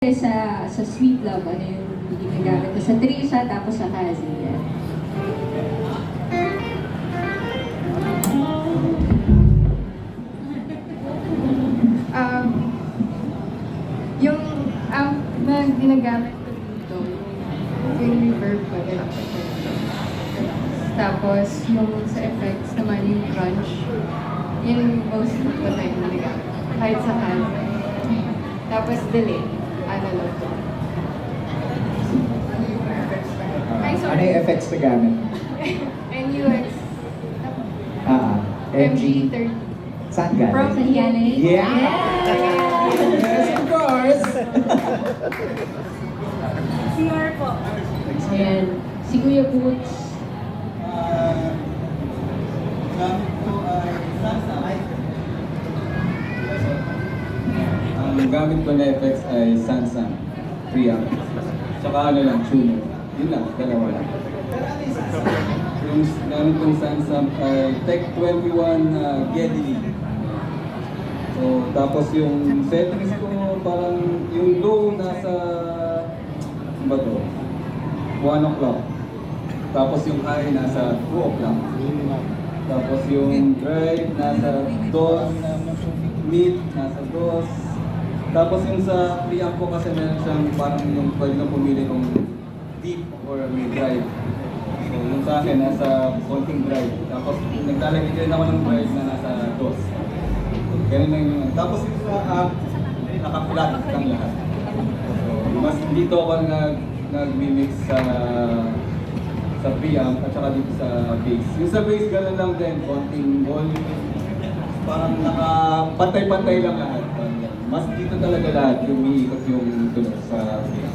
Sa Sweet Love, ano yung ginagamit ko? Sa Trisha, tapos sa Kazi. Yan. Yung amp na ginagamit ko dito, yung reverb ko din. Tapos yung sa effects naman yung crunch, yun most of the time na ginagamit. Kahit sa hand. Tapos delay, analog. Ay, Ano sorry. yung effects na gamit? NUX MG. MG30. Saan galing? From Sa Yana. Yeah! Yes, of course! CR po. Ayan. Si Kuya Boots. Gamit ko ay Samsung. Ang gamit ko na effects ay Samsung preamp. Tsaka ano lang, tuner. Yun lang, dalawa lang. Yung gamit kong Samsung ay Tech 21 Geddy. So, tapos yung settings ko parang yung low nasa ano ba to? 1 o'clock. Tapos yung high nasa 2 o'clock. Tapos yung drive nasa 2, mid nasa 2. Tapos yung sa preamp ko kasi meron siyang parang yung pwede na pumili kung deep or may drive. So yung sa akin nasa konting drive. Tapos naglalagay din ako ng drive na nasa 2. Ganun lang yun. Tapos yung sa app, naka-flat lang lahat. So mas dito ako nag-mimix sa preamp at saka dito sa bass. Yung sa bass gano'n lang din, konting volume. Parang nakapantay-pantay lang lahat. Mas dito talaga lahat yung umiikot yung tunog sa bass.